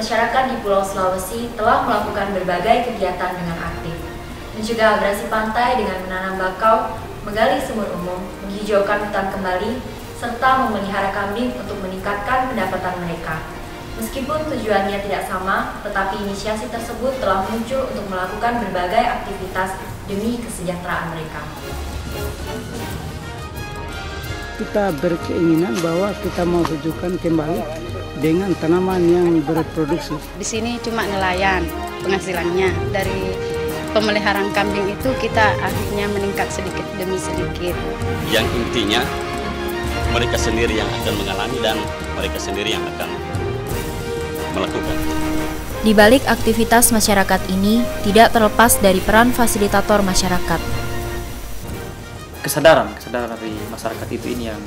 masyarakat di Pulau Sulawesi telah melakukan berbagai kegiatan dengan aktif, mencegah abrasi pantai dengan menanam bakau, menggali sumur umum, menghijaukan hutan kembali, serta memelihara kambing untuk meningkatkan pendapatan mereka. Meskipun tujuannya tidak sama, tetapi inisiasi tersebut telah muncul untuk melakukan berbagai aktivitas demi kesejahteraan mereka. Kita berkeinginan bahwa kita mau hijaukan kembali dengan tanaman yang berproduksi. Di sini cuma nelayan penghasilannya. Dari pemeliharaan kambing itu kita akhirnya meningkat sedikit demi sedikit. Yang intinya mereka sendiri yang akan mengalami dan mereka sendiri yang akan melakukan. Di balik aktivitas masyarakat ini tidak terlepas dari peran fasilitator masyarakat. Kesadaran dari masyarakat itu ini yang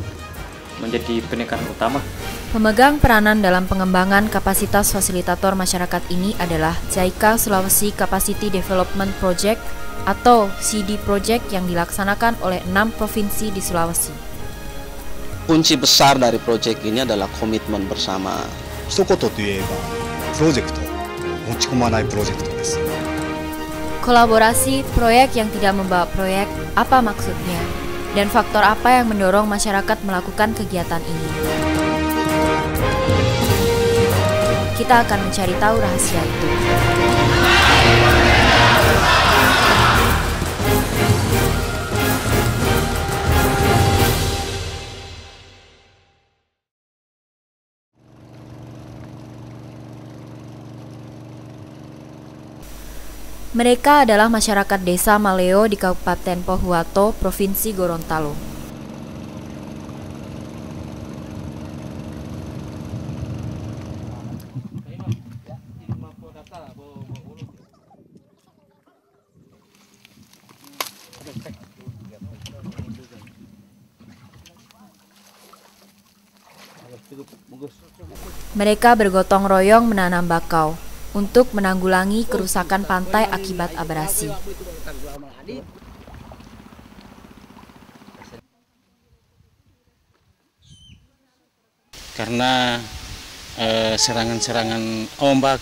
menjadi penekanan utama. Pemegang peranan dalam pengembangan kapasitas fasilitator masyarakat ini adalah JICA Sulawesi Capacity Development Project atau CD Project yang dilaksanakan oleh 6 provinsi di Sulawesi. Kunci besar dari proyek ini adalah komitmen bersama. 一言といえばプロジェクト持ち込まないプロジェクトです。 Kolaborasi proyek yang tidak membawa proyek, apa maksudnya? Dan faktor apa yang mendorong masyarakat melakukan kegiatan ini? Kita akan mencari tahu rahasia itu. Mereka adalah masyarakat desa Maleo di Kabupaten Pohuwato, Provinsi Gorontalo. Mereka bergotong royong menanam bakau untuk menanggulangi kerusakan pantai akibat abrasi. Karena serangan-serangan ombak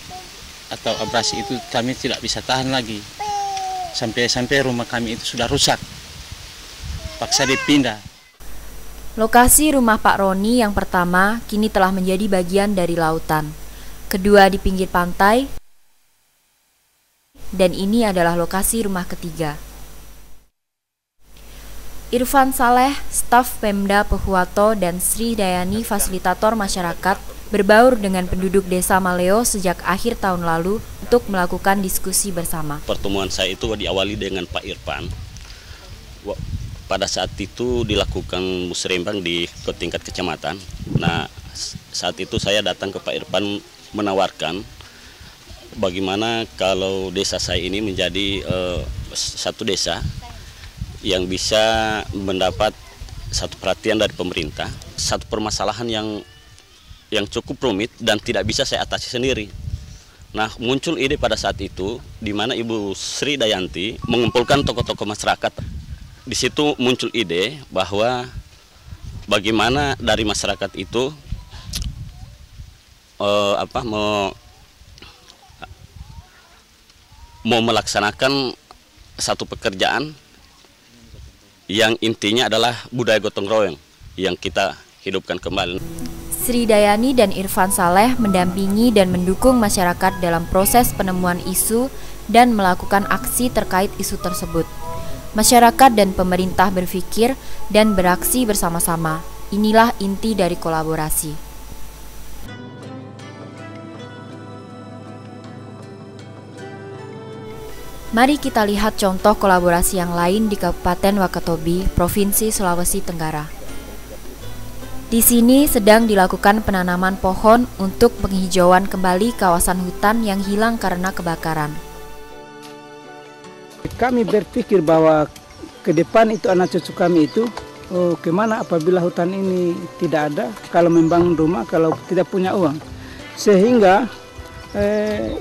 atau abrasi itu kami tidak bisa tahan lagi. Sampai rumah kami itu sudah rusak. Paksa dipindah. Lokasi rumah Pak Roni yang pertama kini telah menjadi bagian dari lautan. Kedua di pinggir pantai, dan ini adalah lokasi rumah ketiga. Irfan Saleh, staf Pemda Pohuwato, dan Sri Dayani, fasilitator masyarakat, berbaur dengan penduduk desa Maleo sejak akhir tahun lalu untuk melakukan diskusi bersama. Pertemuan saya itu diawali dengan Pak Irfan. Pada saat itu dilakukan musrembang di tingkat kecamatan. Nah, saat itu saya datang ke Pak Irfan menawarkan bagaimana kalau desa saya ini menjadi satu desa yang bisa mendapat satu perhatian dari pemerintah, satu permasalahan yang cukup rumit dan tidak bisa saya atasi sendiri. Nah, muncul ide pada saat itu di mana Ibu Sri Dayanti mengumpulkan tokoh-tokoh masyarakat. Di situ muncul ide bahwa bagaimana dari masyarakat itu mau melaksanakan satu pekerjaan yang intinya adalah budaya gotong royong yang kita hidupkan kembali. Sri Dayani dan Irfan Saleh mendampingi dan mendukung masyarakat dalam proses penemuan isu dan melakukan aksi terkait isu tersebut. Masyarakat dan pemerintah berpikir dan beraksi bersama-sama. Inilah inti dari kolaborasi. Mari kita lihat contoh kolaborasi yang lain di Kabupaten Wakatobi, Provinsi Sulawesi Tenggara. Di sini sedang dilakukan penanaman pohon untuk penghijauan kembali kawasan hutan yang hilang karena kebakaran. Kami berpikir bahwa ke depan itu anak cucu kami itu, kemana apabila hutan ini tidak ada, kalau membangun rumah, kalau tidak punya uang. Sehingga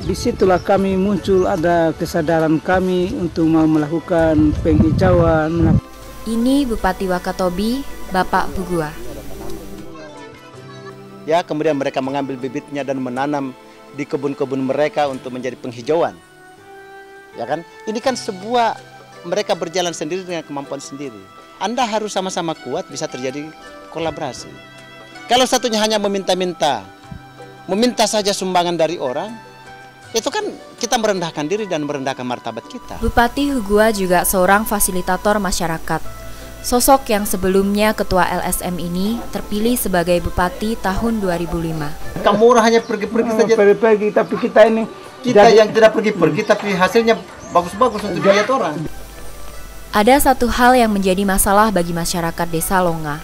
disitulah kami muncul, ada kesadaran kami untuk mau melakukan penghijauan. Ini Bupati Wakatobi, Bapak Bugua. Ya, kemudian mereka mengambil bibitnya dan menanam di kebun-kebun mereka untuk menjadi penghijauan. Ya kan? Ini kan sebuah mereka berjalan sendiri dengan kemampuan sendiri. Anda harus sama-sama kuat, bisa terjadi kolaborasi. Kalau satunya hanya meminta saja sumbangan dari orang, itu kan kita merendahkan diri dan merendahkan martabat kita. Bupati Hugua juga seorang fasilitator masyarakat. Sosok yang sebelumnya ketua LSM ini terpilih sebagai bupati tahun 2005. Kamu hanya pergi-pergi saja. Pergi-pergi, tapi kita ini Kita yang tidak pergi-pergi, tapi hasilnya bagus-bagus untuk dilihat orang. Ada satu hal yang menjadi masalah bagi masyarakat Desa Longa.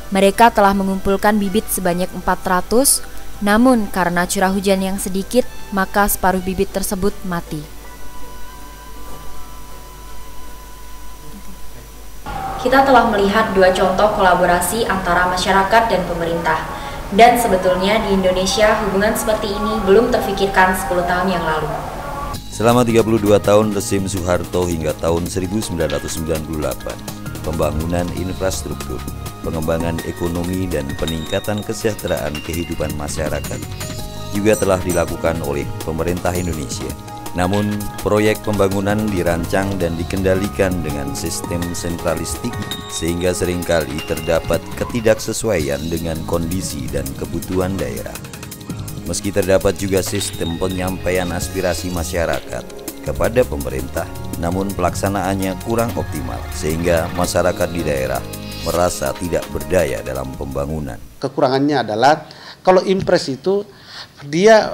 Mereka telah mengumpulkan bibit sebanyak 400, namun karena curah hujan yang sedikit, maka separuh bibit tersebut mati. Kita telah melihat dua contoh kolaborasi antara masyarakat dan pemerintah. Dan sebetulnya di Indonesia hubungan seperti ini belum terfikirkan 10 tahun yang lalu. Selama 32 tahun rezim Soeharto hingga tahun 1998, pembangunan infrastruktur, pengembangan ekonomi dan peningkatan kesejahteraan kehidupan masyarakat juga telah dilakukan oleh pemerintah Indonesia. Namun, proyek pembangunan dirancang dan dikendalikan dengan sistem sentralistik sehingga seringkali terdapat ketidaksesuaian dengan kondisi dan kebutuhan daerah. Meski terdapat juga sistem penyampaian aspirasi masyarakat kepada pemerintah, namun pelaksanaannya kurang optimal sehingga masyarakat di daerah merasa tidak berdaya dalam pembangunan. Kekurangannya adalah kalau impres itu dia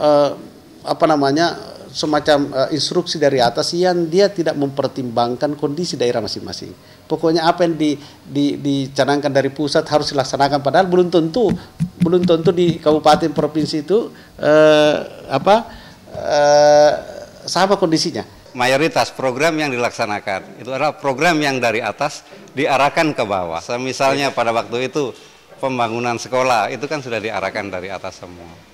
semacam instruksi dari atas yang dia tidak mempertimbangkan kondisi daerah masing-masing. Pokoknya apa yang dicanangkan dari pusat harus dilaksanakan, padahal belum tentu di kabupaten provinsi itu sama kondisinya. Mayoritas program yang dilaksanakan itu adalah program yang dari atas diarahkan ke bawah. Misalnya pada waktu itu pembangunan sekolah itu kan sudah diarahkan dari atas semua.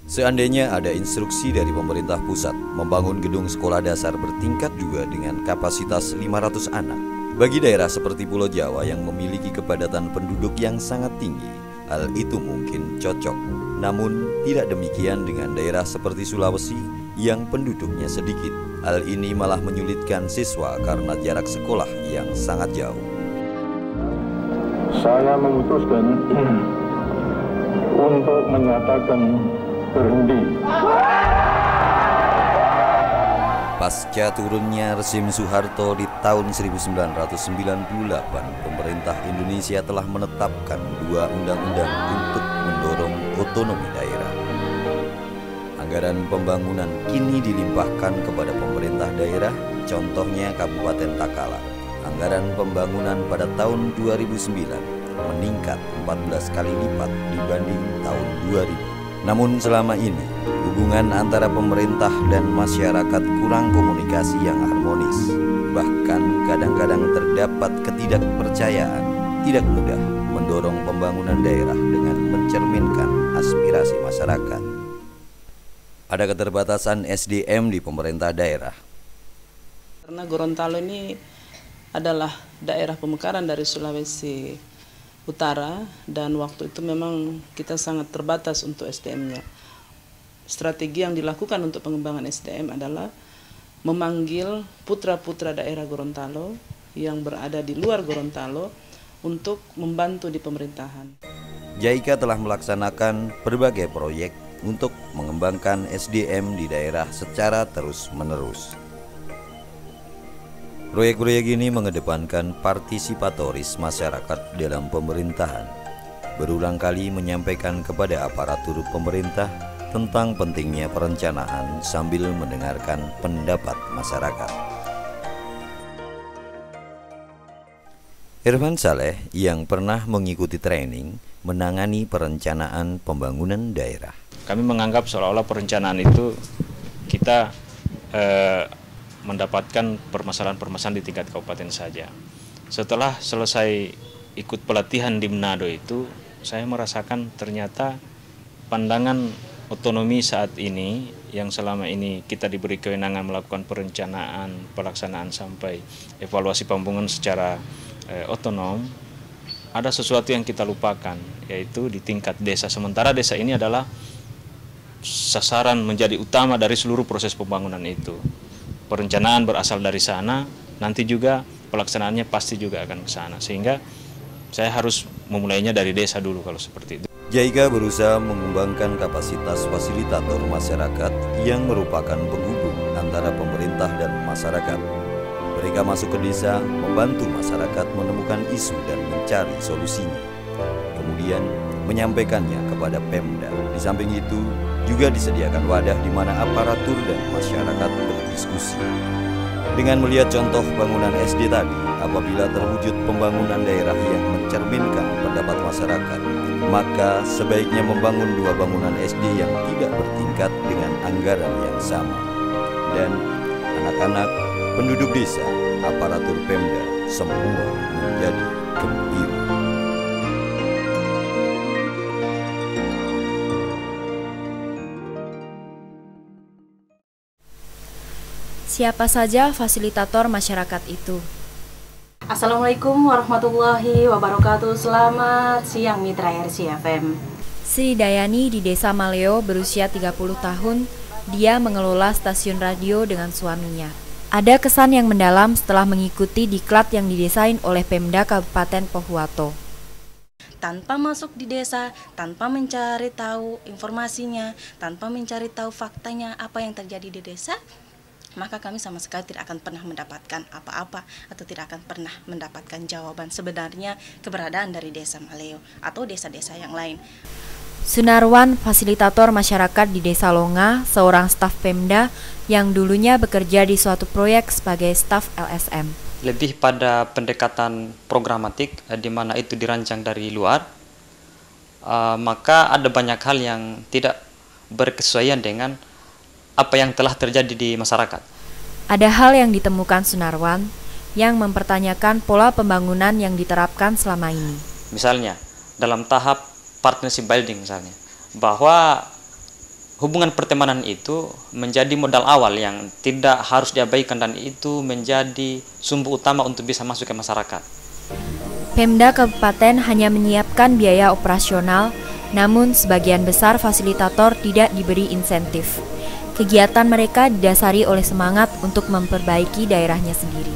Seandainya ada instruksi dari pemerintah pusat membangun gedung sekolah dasar bertingkat juga dengan kapasitas 500 anak. Bagi daerah seperti Pulau Jawa yang memiliki kepadatan penduduk yang sangat tinggi, hal itu mungkin cocok. Namun tidak demikian dengan daerah seperti Sulawesi yang penduduknya sedikit. Hal ini malah menyulitkan siswa karena jarak sekolah yang sangat jauh. Saya memutuskan untuk menyatakan berhenti. Pasca turunnya rezim Soeharto di tahun 1998, pemerintah Indonesia telah menetapkan 2 undang-undang untuk mendorong otonomi daerah. Anggaran pembangunan kini dilimpahkan kepada pemerintah daerah, contohnya Kabupaten Takalar. Anggaran pembangunan pada tahun 2009 meningkat 14 kali lipat dibanding tahun 2000. Namun selama ini, hubungan antara pemerintah dan masyarakat kurang komunikasi yang harmonis. Bahkan kadang-kadang terdapat ketidakpercayaan, tidak mudah mendorong pembangunan daerah dengan mencerminkan aspirasi masyarakat. Ada keterbatasan SDM di pemerintah daerah. Karena Gorontalo ini adalah daerah pemekaran dari Sulawesi Utara dan waktu itu memang kita sangat terbatas untuk SDM-nya. Strategi yang dilakukan untuk pengembangan SDM adalah memanggil putra-putra daerah Gorontalo yang berada di luar Gorontalo untuk membantu di pemerintahan. JICA telah melaksanakan berbagai proyek untuk mengembangkan SDM di daerah secara terus-menerus. Proyek-proyek ini mengedepankan partisipatoris masyarakat dalam pemerintahan. Berulang kali menyampaikan kepada aparatur pemerintah tentang pentingnya perencanaan sambil mendengarkan pendapat masyarakat. Irfan Saleh yang pernah mengikuti training menangani perencanaan pembangunan daerah. Kami menganggap seolah-olah perencanaan itu kita mendapatkan permasalahan-permasalahan di tingkat kabupaten saja. Setelah selesai ikut pelatihan di Manado itu, saya merasakan ternyata pandangan otonomi saat ini yang selama ini kita diberi kewenangan melakukan perencanaan, pelaksanaan sampai evaluasi pembangunan secara otonom, ada sesuatu yang kita lupakan, yaitu di tingkat desa. Sementara desa ini adalah sasaran menjadi utama dari seluruh proses pembangunan itu. Perencanaan berasal dari sana, nanti juga pelaksanaannya pasti juga akan ke sana. Sehingga saya harus memulainya dari desa dulu kalau seperti itu. JICA berusaha mengembangkan kapasitas fasilitator masyarakat yang merupakan penghubung antara pemerintah dan masyarakat. Mereka masuk ke desa, membantu masyarakat menemukan isu dan mencari solusinya. Kemudian menyampaikannya kepada Pemda. Di samping itu, juga disediakan wadah di mana aparatur dan masyarakat berdiskusi. Dengan melihat contoh bangunan SD tadi, apabila terwujud pembangunan daerah yang mencerminkan pendapat masyarakat, maka sebaiknya membangun 2 bangunan SD yang tidak bertingkat dengan anggaran yang sama. Dan anak-anak, penduduk desa, aparatur Pemda, semua menjadi gembira. Siapa saja fasilitator masyarakat itu? Assalamualaikum warahmatullahi wabarakatuh. Selamat siang mitra RCI FM. Sri Dayani di Desa Maleo berusia 30 tahun. Dia mengelola stasiun radio dengan suaminya. Ada kesan yang mendalam setelah mengikuti diklat yang didesain oleh Pemda Kabupaten Pohuwato. Tanpa masuk di desa, tanpa mencari tahu informasinya, tanpa mencari tahu faktanya apa yang terjadi di desa, maka kami sama sekali tidak akan pernah mendapatkan apa-apa atau tidak akan pernah mendapatkan jawaban sebenarnya keberadaan dari Desa Maleo atau desa-desa yang lain. Sunarwan, fasilitator masyarakat di Desa Longa, seorang staf Pemda yang dulunya bekerja di suatu proyek sebagai staf LSM. Lebih pada pendekatan programatik, di mana itu dirancang dari luar, maka ada banyak hal yang tidak berkesesuaian dengan apa yang telah terjadi di masyarakat. Ada hal yang ditemukan Sunarwan yang mempertanyakan pola pembangunan yang diterapkan selama ini. Misalnya, dalam tahap partnership building misalnya, bahwa hubungan pertemanan itu menjadi modal awal yang tidak harus diabaikan dan itu menjadi sumber utama untuk bisa masuk ke masyarakat. Pemda Kabupaten hanya menyiapkan biaya operasional, namun sebagian besar fasilitator tidak diberi insentif. Kegiatan mereka didasari oleh semangat untuk memperbaiki daerahnya sendiri.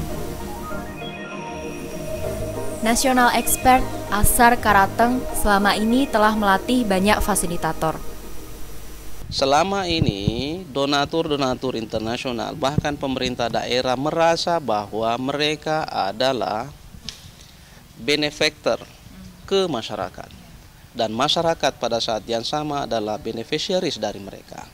National Expert Asar Karateng selama ini telah melatih banyak fasilitator. Selama ini donatur-donatur internasional bahkan pemerintah daerah merasa bahwa mereka adalah benefactor ke masyarakat. Dan masyarakat pada saat yang sama adalah beneficiaries dari mereka.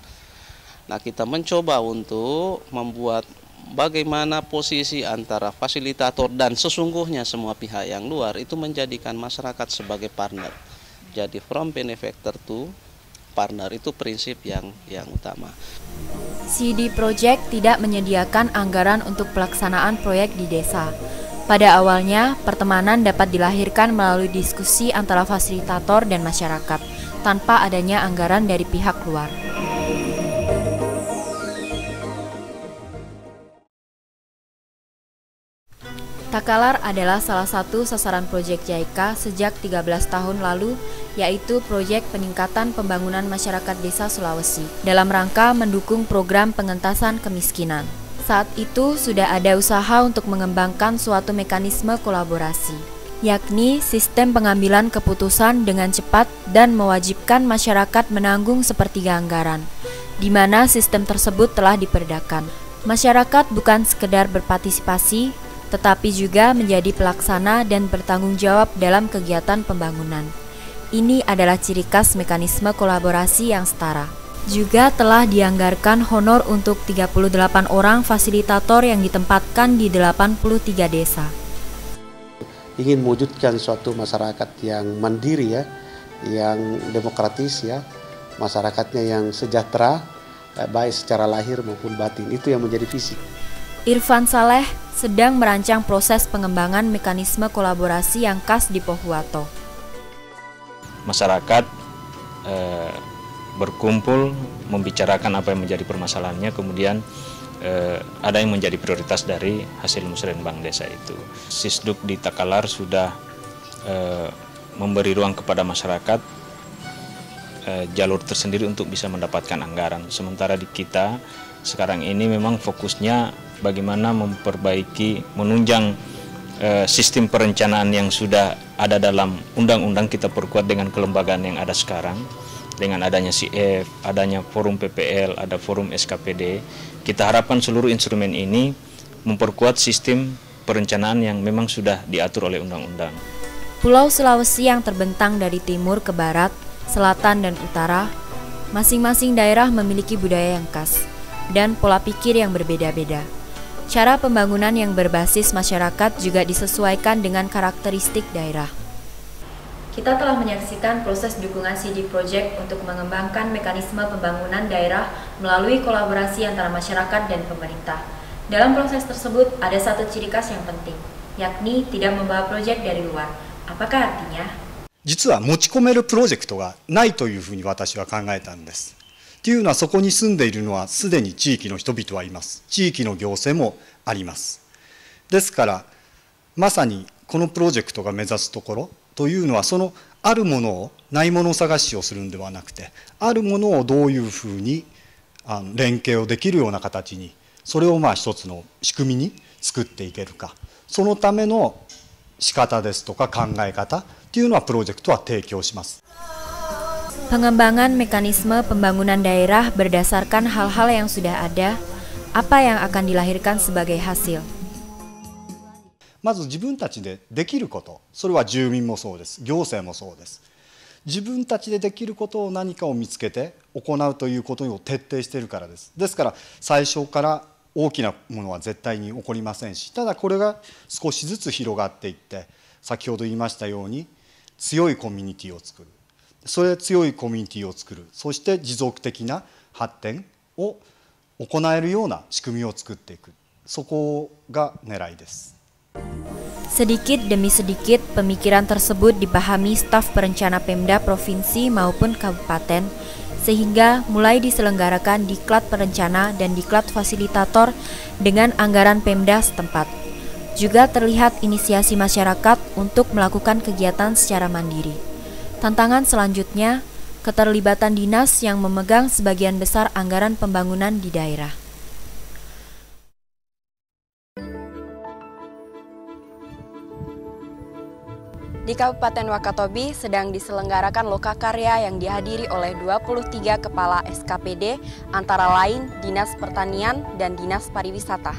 Nah, kita mencoba untuk membuat bagaimana posisi antara fasilitator dan sesungguhnya semua pihak yang luar itu menjadikan masyarakat sebagai partner. Jadi from benefactor to partner itu prinsip yang utama. CD Project tidak menyediakan anggaran untuk pelaksanaan proyek di desa. Pada awalnya, pertemanan dapat dilahirkan melalui diskusi antara fasilitator dan masyarakat, tanpa adanya anggaran dari pihak luar. Takalar adalah salah satu sasaran proyek JICA sejak 13 tahun lalu, yaitu proyek peningkatan pembangunan masyarakat desa Sulawesi, dalam rangka mendukung program pengentasan kemiskinan. Saat itu sudah ada usaha untuk mengembangkan suatu mekanisme kolaborasi, yakni sistem pengambilan keputusan dengan cepat dan mewajibkan masyarakat menanggung sepertiga anggaran, di mana sistem tersebut telah diperdakan. Masyarakat bukan sekedar berpartisipasi, tetapi juga menjadi pelaksana dan bertanggung jawab dalam kegiatan pembangunan. Ini adalah ciri khas mekanisme kolaborasi yang setara. Juga telah dianggarkan honor untuk 38 orang fasilitator yang ditempatkan di 83 desa. Ingin mewujudkan suatu masyarakat yang mandiri ya, yang demokratis ya, masyarakatnya yang sejahtera, baik secara lahir maupun batin. Itu yang menjadi visi. Irfan Saleh sedang merancang proses pengembangan mekanisme kolaborasi yang khas di Pohuwato. Masyarakat berkumpul membicarakan apa yang menjadi permasalahannya, kemudian ada yang menjadi prioritas dari hasil musrenbang desa itu. Sisduk di Takalar sudah memberi ruang kepada masyarakat jalur tersendiri untuk bisa mendapatkan anggaran. Sementara di kita sekarang ini memang fokusnya bagaimana memperbaiki, menunjang sistem perencanaan yang sudah ada dalam undang-undang, kita perkuat dengan kelembagaan yang ada sekarang. Dengan adanya CF, adanya forum PPL, ada forum SKPD, kita harapkan seluruh instrumen ini memperkuat sistem perencanaan yang memang sudah diatur oleh undang-undang. Pulau Sulawesi yang terbentang dari timur ke barat, selatan dan utara, masing-masing daerah memiliki budaya yang khas dan pola pikir yang berbeda-beda. Cara pembangunan yang berbasis masyarakat juga disesuaikan dengan karakteristik daerah. Kita telah menyaksikan proses dukungan CD Project untuk mengembangkan mekanisme pembangunan daerah melalui kolaborasi antara masyarakat dan pemerintah. Dalam proses tersebut ada satu ciri khas yang penting, yakni tidak membawa proyek dari luar. Apakah artinya? 実は持ち込めるプロジェクトがないというふうに私は考えたんです。というのはそこに住んでいるのはすでに地域の人々はいます。地域の行政もあります。ですからまさにこのプロジェクトが目指すところというのはそのあるものをないもの探しをするんではなくて、あるものをどういうふうに連携をできるような形に、それを一つの仕組みに作っていけるか、そのための仕方ですとか考え方というのはプロジェクトは提供します。 Pengembangan mekanisme pembangunan daerah berdasarkan hal-hal yang sudah ada, apa yang akan dilahirkan sebagai hasil. まず自分たちでできること、それは住民もそうです、行政もそうです。自分たちでできることを何かを見つけて行うということを徹底しているからです。ですから最初から大きなものは絶対に起こりませんし、ただこれが少しずつ広がっていって、先ほど言いましたように強いコミュニティを作る、それ強いコミュニティを作る、そして持続的な発展を行えるような仕組みを作っていく、そこが狙いです。 Sedikit demi sedikit pemikiran tersebut dipahami staf perencana Pemda provinsi maupun kabupaten, sehingga mulai diselenggarakan diklat perencana dan diklat fasilitator dengan anggaran Pemda setempat. Juga terlihat inisiasi masyarakat untuk melakukan kegiatan secara mandiri. Tantangan selanjutnya, keterlibatan dinas yang memegang sebagian besar anggaran pembangunan di daerah. Di Kabupaten Wakatobi sedang diselenggarakan lokakarya yang dihadiri oleh 23 kepala SKPD, antara lain Dinas Pertanian dan Dinas Pariwisata.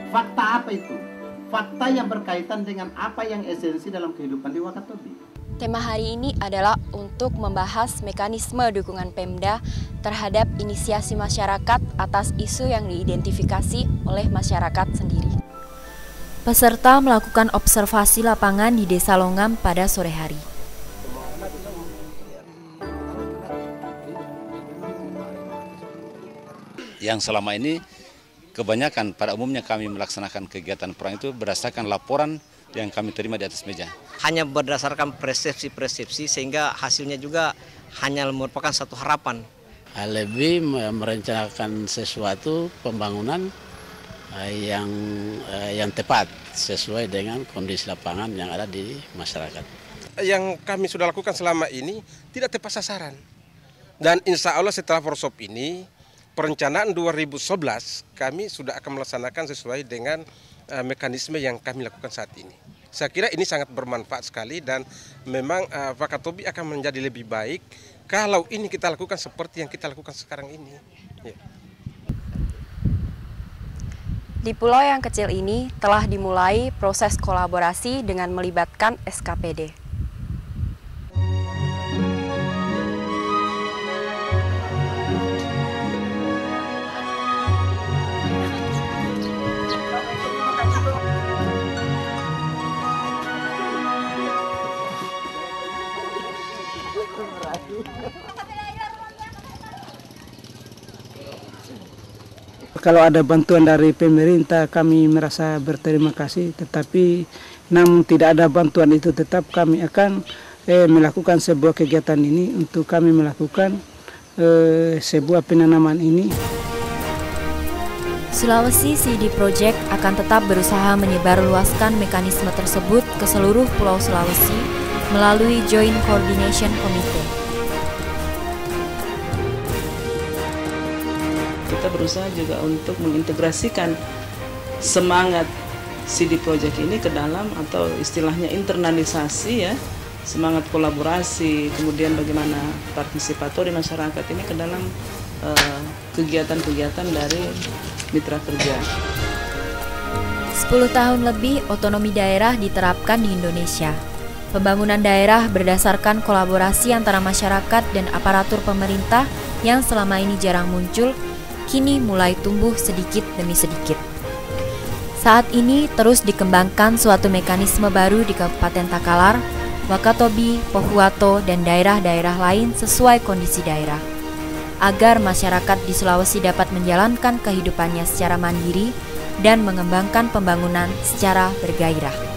Fakta apa itu? Fakta yang berkaitan dengan apa yang esensi dalam kehidupan di Wakatobi. Tema hari ini adalah untuk membahas mekanisme dukungan Pemda terhadap inisiasi masyarakat atas isu yang diidentifikasi oleh masyarakat sendiri. Peserta melakukan observasi lapangan di Desa Longam pada sore hari. Yang selama ini kebanyakan pada umumnya kami melaksanakan kegiatan perang itu berdasarkan laporan yang kami terima di atas meja. Hanya berdasarkan persepsi-persepsi sehingga hasilnya juga hanya merupakan satu harapan. Lebih merencanakan sesuatu pembangunan yang tepat sesuai dengan kondisi lapangan yang ada di masyarakat. Yang kami sudah lakukan selama ini tidak tepat sasaran. Dan insya Allah setelah workshop ini, perencanaan 2011 kami sudah akan melaksanakan sesuai dengan mekanisme yang kami lakukan saat ini. Saya kira ini sangat bermanfaat sekali dan memang Wakatobi akan menjadi lebih baik kalau ini kita lakukan seperti yang kita lakukan sekarang ini. Ya. Di pulau yang kecil ini telah dimulai proses kolaborasi dengan melibatkan SKPD. Kalau ada bantuan dari pemerintah kami merasa berterima kasih, tetapi namun tidak ada bantuan itu tetap kami akan melakukan sebuah kegiatan ini untuk kami melakukan sebuah penanaman ini. Sulawesi CD Project akan tetap berusaha menyebarluaskan mekanisme tersebut ke seluruh Pulau Sulawesi melalui Joint Coordination Committee. Kita berusaha juga untuk mengintegrasikan semangat CD Project ini ke dalam, atau istilahnya internalisasi ya, semangat kolaborasi, kemudian bagaimana partisipatori masyarakat ini ke dalam kegiatan-kegiatan dari mitra kerja. 10 tahun lebih otonomi daerah diterapkan di Indonesia. Pembangunan daerah berdasarkan kolaborasi antara masyarakat dan aparatur pemerintah yang selama ini jarang muncul, kini mulai tumbuh sedikit demi sedikit. Saat ini terus dikembangkan suatu mekanisme baru di Kabupaten Takalar, Wakatobi, Pohuwato, dan daerah-daerah lain sesuai kondisi daerah, agar masyarakat di Sulawesi dapat menjalankan kehidupannya secara mandiri dan mengembangkan pembangunan secara bergairah.